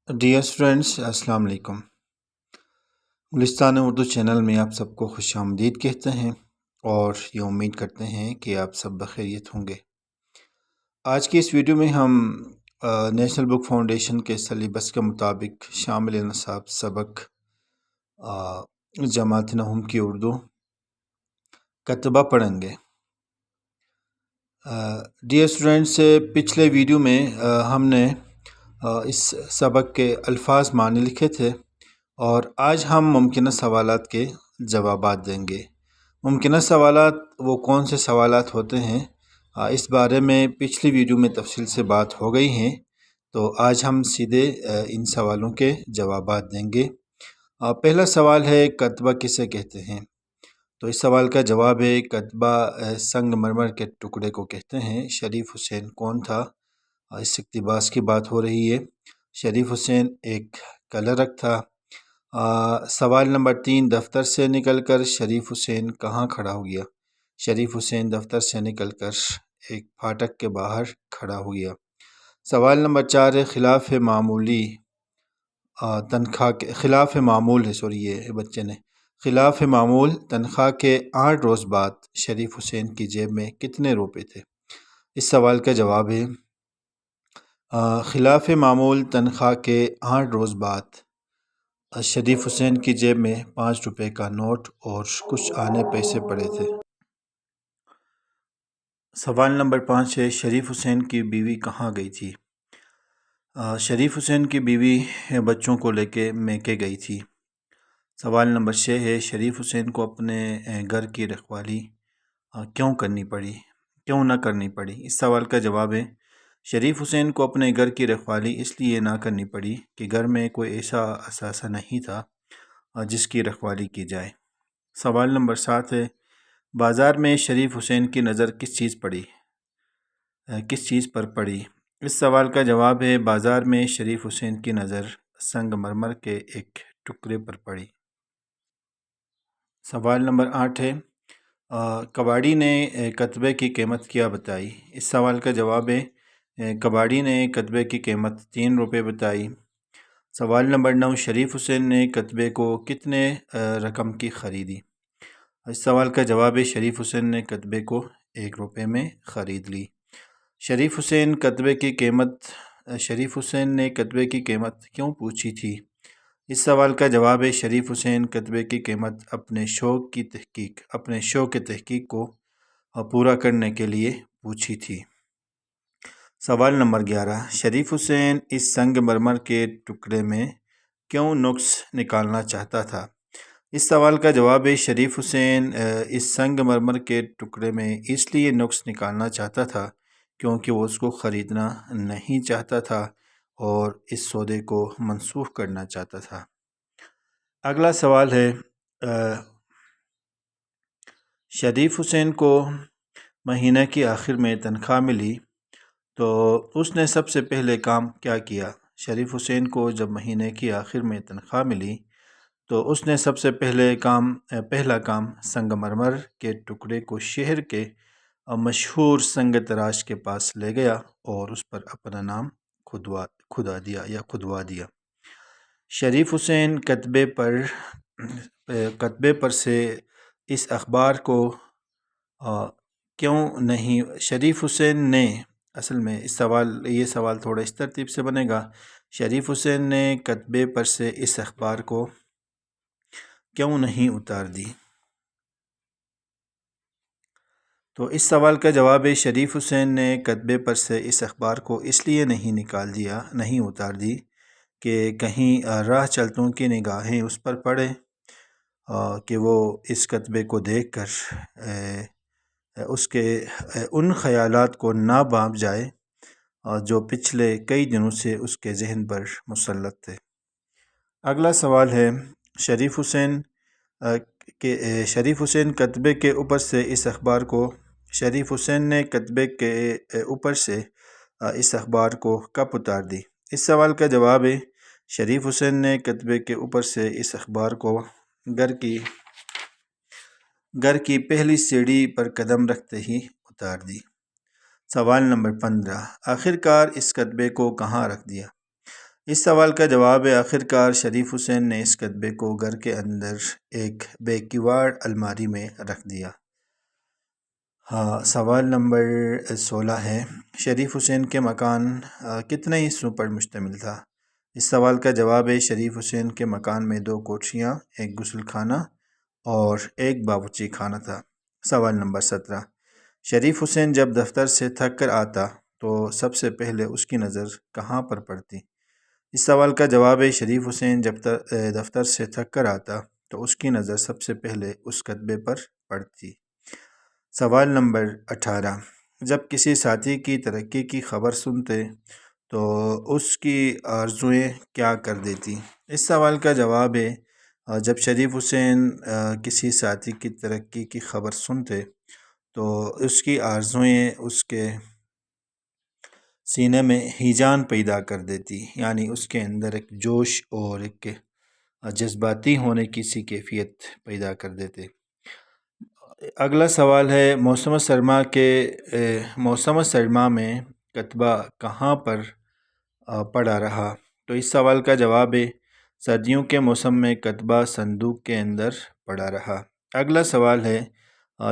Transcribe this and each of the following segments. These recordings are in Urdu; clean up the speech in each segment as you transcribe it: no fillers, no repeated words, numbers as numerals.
ڈیئر فرینڈس السلام علیکم۔ گلستان اردو چینل میں آپ سب کو خوش آمدید کہتے ہیں اور یہ امید کرتے ہیں کہ آپ سب بخیریت ہوں گے۔ آج کی اس ویڈیو میں ہم نیشنل بک فاؤنڈیشن کے سلیبس کے مطابق شامل نصاب سبق جماعت نہم کی اردو کتبہ پڑھیں گے۔ ڈیئر اسٹوڈنٹس، پچھلے ویڈیو میں ہم نے اس سبق کے الفاظ معنی لکھے تھے اور آج ہم ممکنہ سوالات کے جوابات دیں گے۔ ممکنہ سوالات وہ کون سے سوالات ہوتے ہیں اس بارے میں پچھلی ویڈیو میں تفصیل سے بات ہو گئی ہیں، تو آج ہم سیدھے ان سوالوں کے جوابات دیں گے۔ پہلا سوال ہے کتبہ کسے کہتے ہیں؟ تو اس سوال کا جواب ہے کتبہ سنگ مرمر کے ٹکڑے کو کہتے ہیں۔ شریف حسین کون تھا؟ اس اقتباس کی بات ہو رہی ہے۔ شریف حسین ایک کلرک تھا۔ سوال نمبر 3، دفتر سے نکل کر شریف حسین کہاں کھڑا ہو گیا؟ شریف حسین دفتر سے نکل کر ایک پھاٹک کے باہر کھڑا ہو گیا۔ سوال نمبر 4 ہے خلاف معمولی تنخواہ کے خلاف معمول ہے یہ بچے نے خلاف معمول تنخواہ کے 8 روز بعد شریف حسین کی جیب میں کتنے روپے تھے؟ اس سوال کا جواب ہے خلاف معمول تنخواہ کے 8 روز بعد شریف حسین کی جیب میں 5 روپے کا نوٹ اور کچھ آنے پیسے پڑے تھے۔ سوال نمبر 5 ہے شریف حسین کی بیوی کہاں گئی تھی؟ شریف حسین کی بیوی بچوں کو لے کے میکے گئی تھی۔ سوال نمبر 6 ہے شریف حسین کو اپنے گھر کی رکھوالی کیوں نہ کرنی پڑی؟ اس سوال کا جواب ہے شریف حسین کو اپنے گھر کی رکھوالی اس لیے نہ کرنی پڑی کہ گھر میں کوئی ایسا اثاثہ نہیں تھا جس کی رکھوالی کی جائے۔ سوال نمبر 7 ہے بازار میں شریف حسین کی نظر کس چیز پر پڑی؟ اس سوال کا جواب ہے بازار میں شریف حسین کی نظر سنگ مرمر کے ایک ٹکڑے پر پڑی۔ سوال نمبر 8 ہے کباڑی نے کتبے کی قیمت کیا بتائی؟ اس سوال کا جواب ہے کباڑی نے کتبے کی قیمت 3 روپے بتائی۔ سوال نمبر 9 شریف حسین نے کتبے کو کتنے رقم کی خریدی؟ اس سوال کا جواب ہے شریف حسین نے کتبے کو 1 روپے میں خرید لی۔ شریف حسین نے کتبے کی قیمت کیوں پوچھی تھی؟ اس سوال کا جواب ہے شریف حسین کتبے کی قیمت اپنے شوق کے تحقیق کو پورا کرنے کے لیے پوچھی تھی۔ سوال نمبر 11 شریف حسین اس سنگ مرمر کے ٹکڑے میں کیوں نقص نکالنا چاہتا تھا؟ اس سوال کا جواب ہے شریف حسین اس سنگ مرمر کے ٹکڑے میں اس لیے نقص نکالنا چاہتا تھا کیونکہ وہ اس کو خریدنا نہیں چاہتا تھا اور اس سودے کو منسوخ کرنا چاہتا تھا۔ اگلا سوال ہے شریف حسین کو مہینے کی آخر میں تنخواہ ملی تو اس نے سب سے پہلے کام کیا کیا؟ شریف حسین کو جب مہینے کی آخر میں تنخواہ ملی تو اس نے سب سے پہلا کام سنگ مرمر کے ٹکڑے کو شہر کے مشہور سنگ تراش کے پاس لے گیا اور اس پر اپنا نام کھدوا دیا۔ شریف حسین کتبے پر سے اس اخبار کو کیوں نہیں شریف حسین نے اصل میں یہ سوال تھوڑا اس ترتیب سے بنے گا شریف حسین نے کتبے پر سے اس اخبار کو کیوں نہیں اتار دی؟ تو اس سوال کا جواب ہے شریف حسین نے کتبے پر سے اس اخبار کو اس لیے نہیں اتار دی کہ کہیں راہ چلتوں کی نگاہیں اس پر پڑے کہ وہ اس کتبے کو دیکھ کر اس کے ان خیالات کو نہ بانپ جائے جو پچھلے کئی دنوں سے اس کے ذہن پر مسلط تھے۔ اگلا سوال ہے شریف حسین کتبے کے اوپر سے اس اخبار کو شریف حسین نے کتبے کے اوپر سے اس اخبار کو کب اتار دی؟ اس سوال کا جواب ہے شریف حسین نے کتبے کے اوپر سے اس اخبار کو گھر کی پہلی سیڑھی پر قدم رکھتے ہی اتار دی۔ سوال نمبر 15 آخر کار اس کتبے کو کہاں رکھ دیا؟ اس سوال کا جواب ہے آخرکار شریف حسین نے اس کتبے کو گھر کے اندر ایک بے کیواڑ الماری میں رکھ دیا۔ سوال نمبر 16 ہے، شریف حسین کے مکان کتنے حصوں پر مشتمل تھا؟ اس سوال کا جواب ہے شریف حسین کے مکان میں 2 کوٹھیاں، ایک غسل خانہ اور ایک باورچی خانہ تھا۔ سوال نمبر 17، شریف حسین جب دفتر سے تھک کر آتا تو سب سے پہلے اس کی نظر کہاں پر پڑتی؟ اس سوال کا جواب ہے شریف حسین جب دفتر سے تھک کر آتا تو اس کی نظر سب سے پہلے اس کتبے پر پڑتی۔ سوال نمبر 18، جب کسی ساتھی کی ترقی کی خبر سنتے تو اس کی آرزوئیں کیا کر دیتی؟ اس سوال کا جواب ہے جب شریف حسین کسی ساتھی کی ترقی کی خبر سنتے تو اس کی آرزوئیں اس کے سینے میں ہیجان پیدا کر دیتی، یعنی اس کے اندر ایک جوش اور ایک جذباتی ہونے کی سی کیفیت پیدا کر دیتے۔ اگلا سوال ہے، موسم سرما میں کتبہ کہاں پر پڑا رہا؟ تو اس سوال کا جواب ہے سردیوں کے موسم میں کتبہ صندوق کے اندر پڑا رہا۔ اگلا سوال ہے،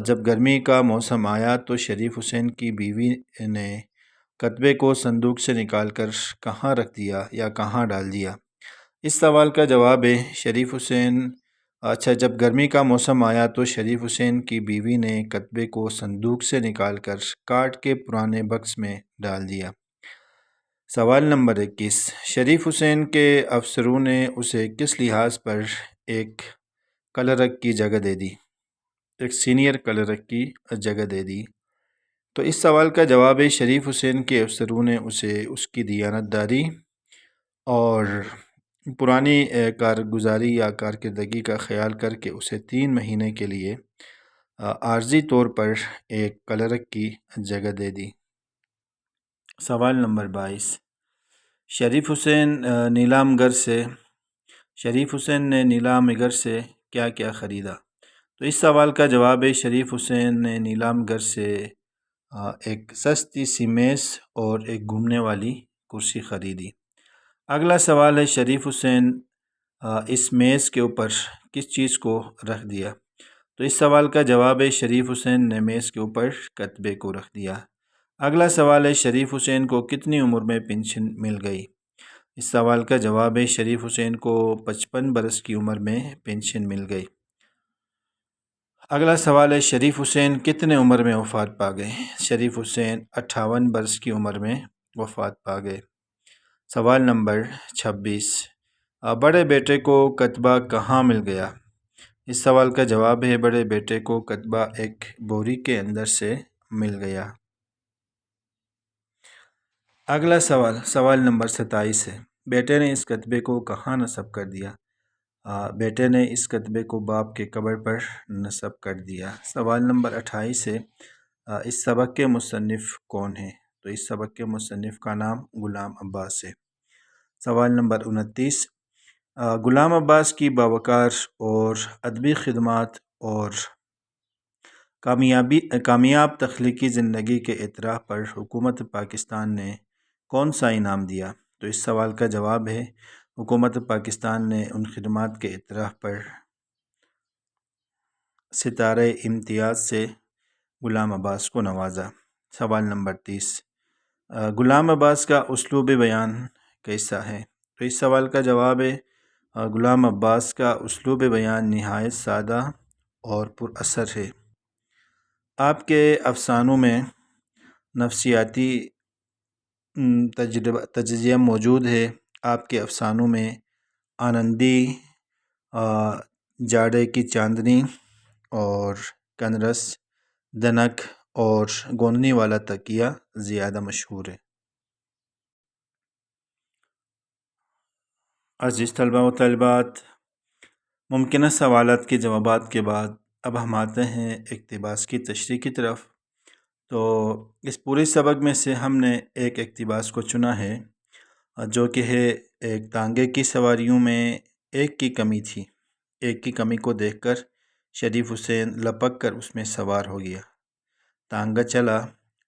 جب گرمی کا موسم آیا تو شریف حسین کی بیوی نے کتبے کو صندوق سے نکال کر کہاں رکھ دیا یا کہاں ڈال دیا؟ اس سوال کا جواب ہے جب گرمی کا موسم آیا تو شریف حسین کی بیوی نے کتبے کو صندوق سے نکال کر کاٹ کے پرانے بکس میں ڈال دیا۔ سوال نمبر 21، شریف حسین کے افسروں نے اسے کس لحاظ پر ایک کلرک کی جگہ دے دی؟ ایک سینئر کلرک کی جگہ دے دی۔ تو اس سوال کا جواب ہے شریف حسین کے افسروں نے اسے اس کی دیانتداری اور پرانی کارگزاری یا کارکردگی کا خیال کر کے اسے 3 مہینے کے لیے عارضی طور پر ایک کلرک کی جگہ دے دی۔ سوال نمبر 22، شریف حسین نے نیلام گر سے کیا کیا خریدا؟ تو اس سوال کا جواب ہے شریف حسین نے نیلام گر سے ایک سستی سی میز اور ایک گھومنے والی کرسی خریدی۔ اگلا سوال ہے، شریف حسین اس میز کے اوپر کس چیز کو رکھ دیا؟ تو اس سوال کا جواب ہے شریف حسین نے میز کے اوپر کتبے کو رکھ دیا۔ اگلا سوال ہے، شریف حسین کو کتنی عمر میں پنشن مل گئی؟ اس سوال کا جواب ہے شریف حسین کو 55 برس کی عمر میں پنشن مل گئی۔ اگلا سوال ہے، شریف حسین کتنے عمر میں وفات پا گئے؟ شریف حسین 58 برس کی عمر میں وفات پا گئے۔ سوال نمبر 26، بڑے بیٹے کو کتبہ کہاں مل گیا؟ اس سوال کا جواب ہے بڑے بیٹے کو کتبہ ایک بوری کے اندر سے مل گیا۔ اگلا سوال نمبر 27 ہے، بیٹے نے اس کتبے کو کہاں نصب کر دیا؟ بیٹے نے اس کتبے کو باپ کے قبر پر نصب کر دیا۔ سوال نمبر 28 ہے، اس سبق کے مصنف کون ہیں؟ تو اس سبق کے مصنف کا نام غلام عباس ہے۔ سوال نمبر 29، غلام عباس کی باوقار اور ادبی خدمات اور کامیاب تخلیقی زندگی کے اعتراف پر حکومت پاکستان نے کون سا انعام دیا؟ تو اس سوال کا جواب ہے حکومت پاکستان نے ان خدمات کے اعتراف پر ستارہ امتیاز سے غلام عباس کو نوازا۔ سوال نمبر 30، غلام عباس کا اسلوب بیان کیسا ہے؟ تو اس سوال کا جواب ہے غلام عباس کا اسلوب بیان نہایت سادہ اور پر اثر ہے۔ آپ کے افسانوں میں نفسیاتی تجزیہ موجود ہے۔ آپ کے افسانوں میں آنندی، جاڑے کی چاندنی اور کنرس، دنک اور گونی والا تکیہ زیادہ مشہور ہے۔ عزیز طلباء و طالبات، ممکنہ سوالات کے جوابات کے بعد اب ہم آتے ہیں اقتباس کی تشریح کی طرف۔ تو اس پورے سبق میں سے ہم نے ایک اقتباس کو چنا ہے جو کہ ہے، ایک تانگے کی سواریوں میں ایک کی کمی تھی، ایک کی کمی کو دیکھ کر شریف حسین لپک کر اس میں سوار ہو گیا، تانگا چلا۔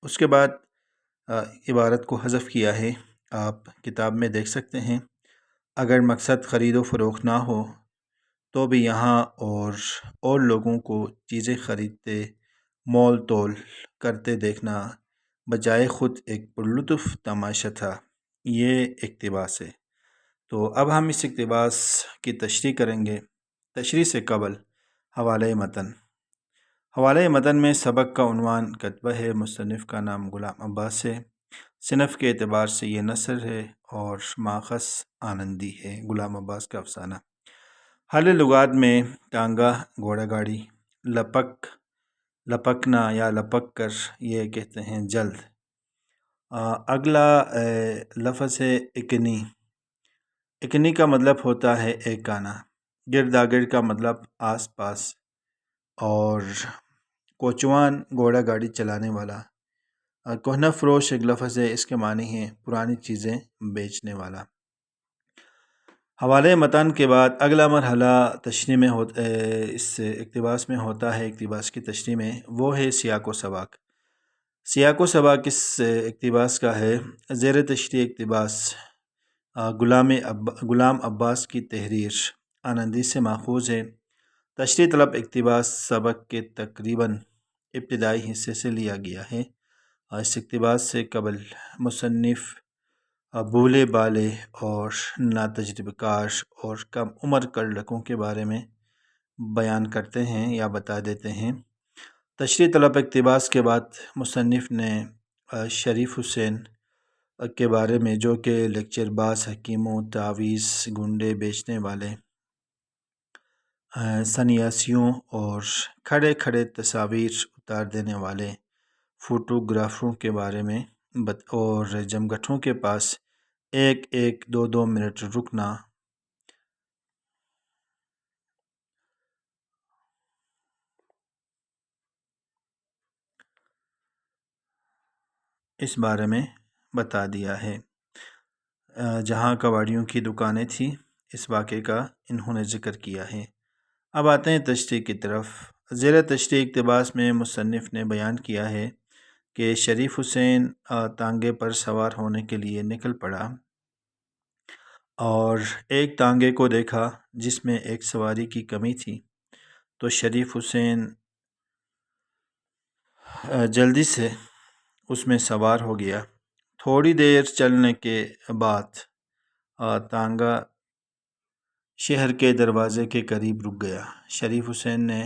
اس کے بعد عبارت کو حذف کیا ہے، آپ کتاب میں دیکھ سکتے ہیں۔ اگر مقصد خرید و فروخت نہ ہو تو بھی یہاں اور لوگوں کو چیزیں خریدتے مول تول کرتے دیکھنا بجائے خود ایک پرلطف تماشا تھا۔ یہ اقتباس ہے۔ تو اب ہم اس اقتباس کی تشریح کریں گے۔ تشریح سے قبل حوالہ متن۔ حوالہ متن میں سبق کا عنوان کتبہ ہے، مصنف کا نام غلام عباس ہے، صنف کے اعتبار سے یہ نثر ہے اور ماخذ آنندی ہے، غلام عباس کا افسانہ۔ حل لغات میں ٹانگا گھوڑا گاڑی، لپکنا یا لپک کر یہ کہتے ہیں جلد۔ اگلا لفظ ہے اکنی۔ اکنی کا مطلب ہوتا ہے ایک آنا، گرداگرد کا مطلب آس پاس، اور کوچوان گھوڑا گاڑی چلانے والا۔ کہنہ فروش ایک لفظ ہے، اس کے معنی ہیں پرانی چیزیں بیچنے والا۔ حوالہ متن کے بعد اگلا مرحلہ تشریح میں اس اقتباس میں ہوتا ہے، اقتباس کی تشریح میں، وہ ہے سیاق و سباق۔ سیاق و سباق اس اقتباس کا ہے۔ زیر تشریح اقتباس غلام عباس کی تحریر آنندی سے ماخوذ ہے۔ تشریح طلب اقتباس سبق کے تقریباً ابتدائی حصے سے لیا گیا ہے۔ اس اقتباس سے قبل مصنف بھولے بالے اور ناتجربہ کار اور کم عمر کر لڑکوں کے بارے میں بیان کرتے ہیں یا بتا دیتے ہیں۔ تشریح طلب اقتباس کے بعد مصنف نے شریف حسین کے بارے میں، جو کہ لیکچر باز، حکیموں، تعویذ، گنڈے بیچنے والے، سنیاسیوں اور کھڑے کھڑے تصاویر اتار دینے والے فوٹوگرافروں کے بارے میں، اور جمگھٹوں کے پاس ایک ایک دو دو منٹ رکنا، اس بارے میں بتا دیا ہے۔ جہاں کباڑیوں کی دکانیں تھیں، اس واقعے کا انہوں نے ذکر کیا ہے۔ اب آتے ہیں تشریح کی طرف۔ زیر تشریح اقتباس میں مصنف نے بیان کیا ہے کہ شریف حسین تانگے پر سوار ہونے کے لیے نکل پڑا اور ایک تانگے کو دیکھا جس میں ایک سواری کی کمی تھی، تو شریف حسین جلدی سے اس میں سوار ہو گیا۔ تھوڑی دیر چلنے کے بعد تانگا شہر کے دروازے کے قریب رک گیا۔ شریف حسین نے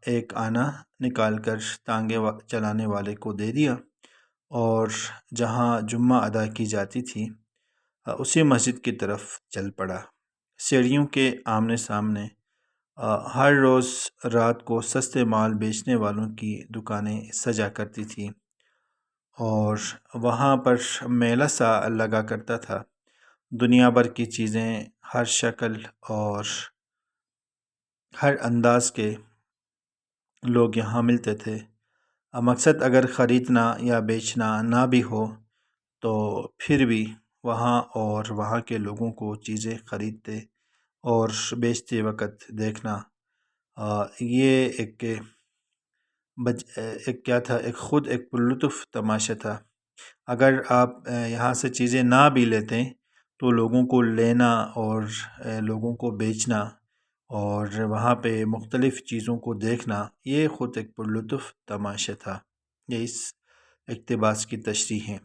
ایک آنا نکال کر تانگے چلانے والے کو دے دیا اور جہاں جمعہ ادا کی جاتی تھی اسی مسجد کی طرف چل پڑا۔ سیڑھیوں کے آمنے سامنے ہر روز رات کو سستے مال بیچنے والوں کی دکانیں سجا کرتی تھیں اور وہاں پر میلہ سا لگا کرتا تھا۔ دنیا بھر کی چیزیں ہر شکل اور ہر انداز کے لوگ یہاں ملتے تھے۔ مقصد اگر خریدنا یا بیچنا نہ بھی ہو تو پھر بھی وہاں اور وہاں کے لوگوں کو چیزیں خریدتے اور بیچتے وقت دیکھنا یہ ایک کیا تھا، ایک پرلطف تماشا تھا۔ اگر آپ یہاں سے چیزیں نہ بھی لیتے تو لوگوں کو لینا اور لوگوں کو بیچنا اور وہاں پہ مختلف چیزوں کو دیکھنا یہ خود ایک پرلطف تماشا تھا۔ یہ اس اقتباس کی تشریح ہے۔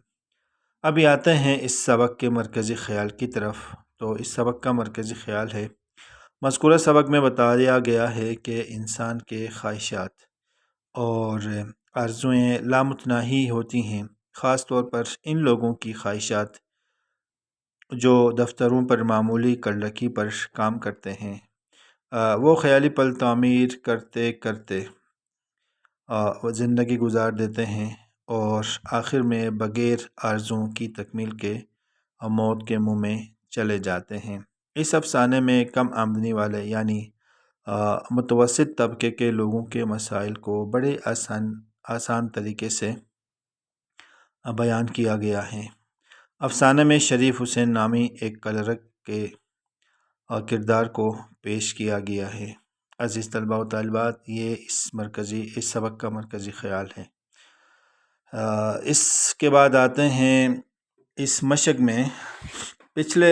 ابھی آتے ہیں اس سبق کے مرکزی خیال کی طرف۔ تو اس سبق کا مرکزی خیال ہے، مذکورہ سبق میں بتایا گیا ہے کہ انسان کے خواہشات اور آرزوئیں لامتناہی ہوتی ہیں، خاص طور پر ان لوگوں کی خواہشات جو دفتروں پر معمولی کرلکی پر کام کرتے ہیں۔ وہ خیالی پل تعمیر کرتے کرتے زندگی گزار دیتے ہیں اور آخر میں بغیر آرزوؤں کی تکمیل کے موت کے منہ میں چلے جاتے ہیں۔ اس افسانے میں کم آمدنی والے یعنی متوسط طبقے کے لوگوں کے مسائل کو بڑے آسان طریقے سے بیان کیا گیا ہے۔ افسانے میں شریف حسین نامی ایک کلرک کے کردار کو پیش کیا گیا ہے۔ عزیز طلباء و طالبات، یہ اس سبق کا مرکزی خیال ہے۔ اس کے بعد آتے ہیں اس مشق میں پچھلے